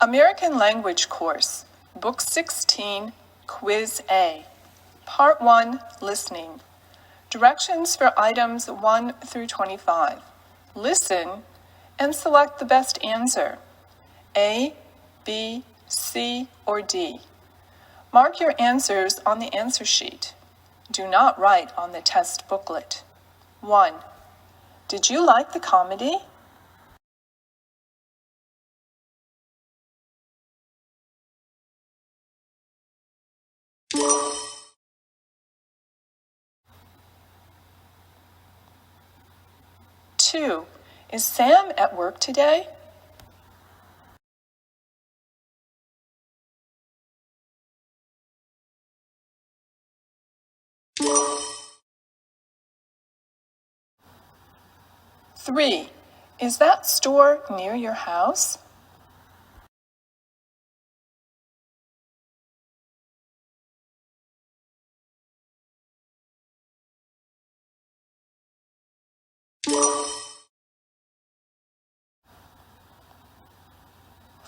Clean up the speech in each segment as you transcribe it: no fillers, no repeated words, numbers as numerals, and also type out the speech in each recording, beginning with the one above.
American Language Course, Book 16, Quiz A, Part 1, Listening. Directions for items 1 through 25. Listen and select the best answer, A, B, C, or D. Mark your answers on the answer sheet. Do not write on the test booklet. 1. Did you like the comedy? 2. Is Sam at work today? 3. Is that store near your house?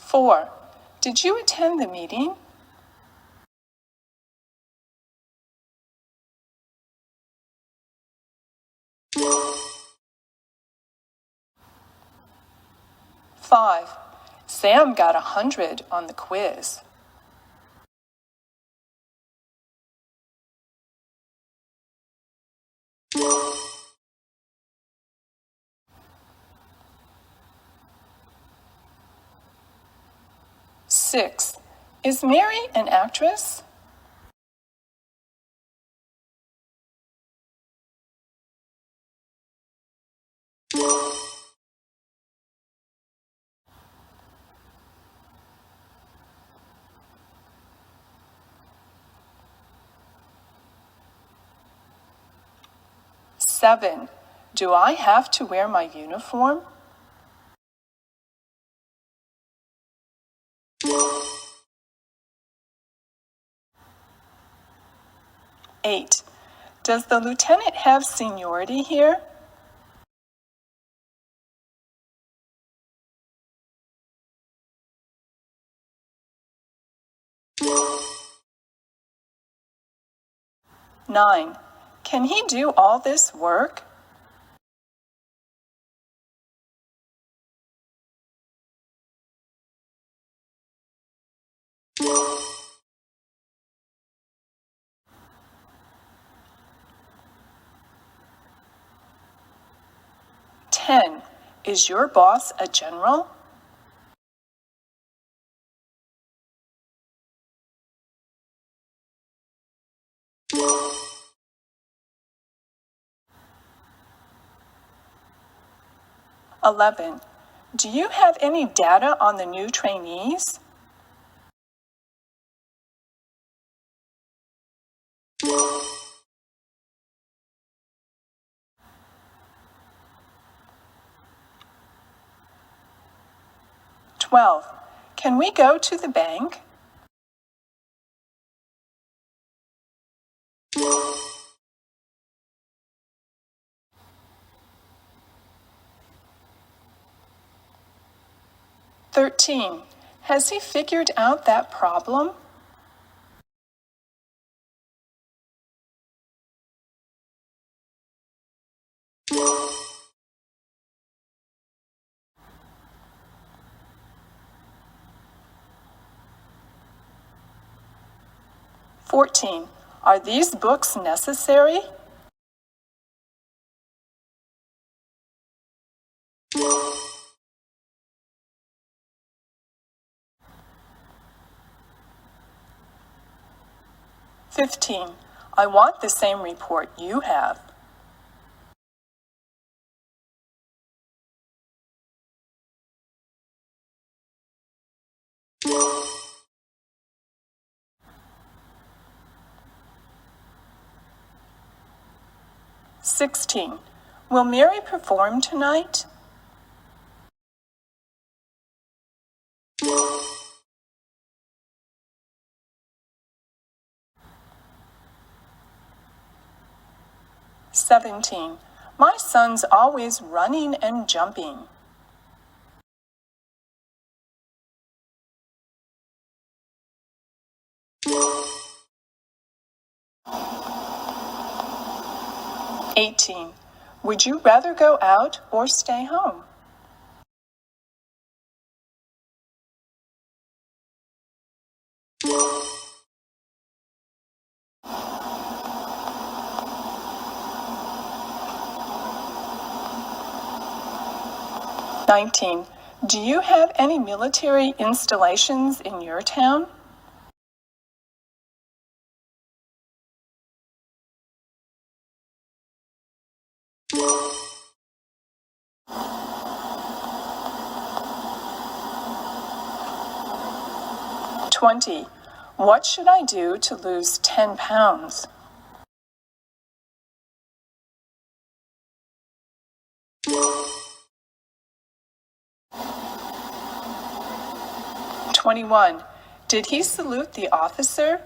4. Did you attend the meeting? 5. Sam got 100 on the quiz. 6. Is Mary an actress? 7. Do I have to wear my uniform? 8. Does the lieutenant have seniority here? 9. Can he do all this work? 10. Is your boss a general? 11. Do you have any data on the new trainees? 12. Can we go to the bank? 13. Has he figured out that problem? 14. Are these books necessary? 15. I want the same report you have. 16. Will Mary perform tonight? 17. My son's always running and jumping. 18. Would you rather go out or stay home? "19. Do you have any military installations in your town? "20. What should I do to lose 10 pounds? "21. Did he salute the officer?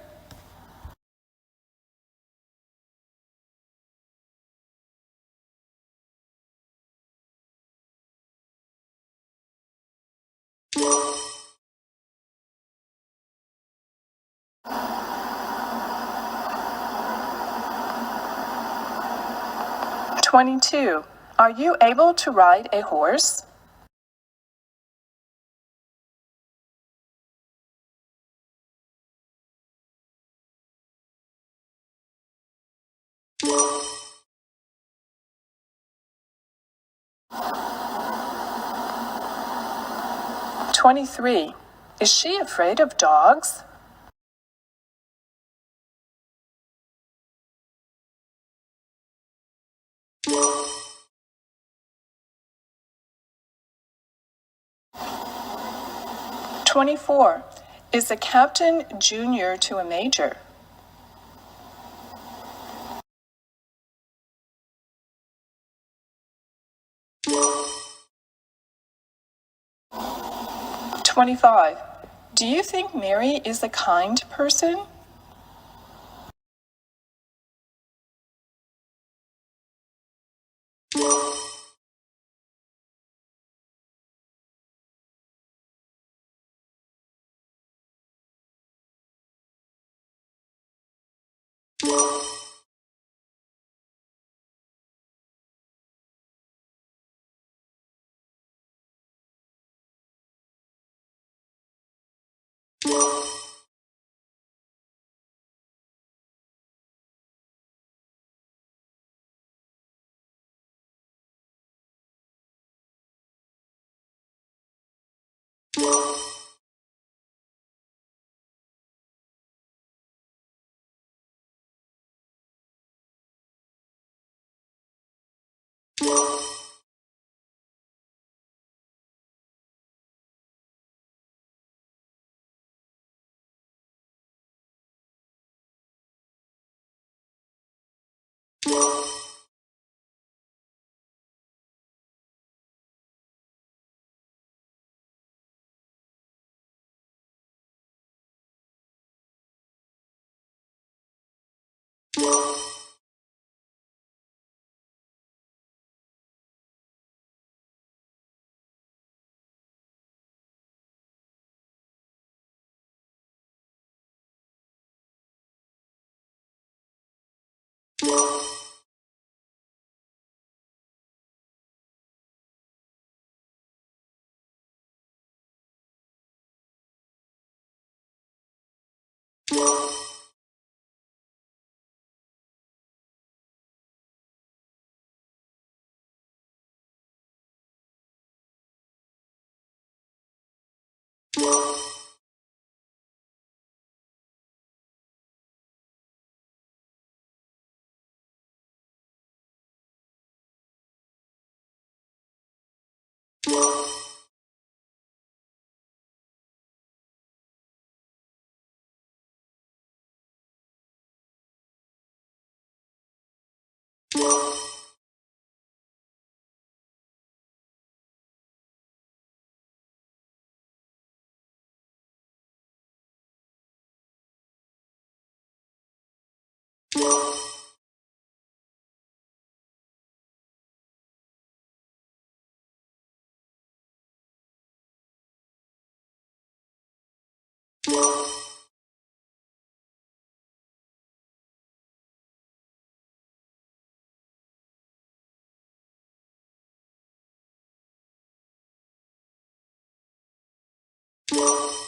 "22. Are you able to ride a horse? "23. Is she afraid of dogs? "24. Is a captain junior to a major? "25. Do you think Mary is a kind person? You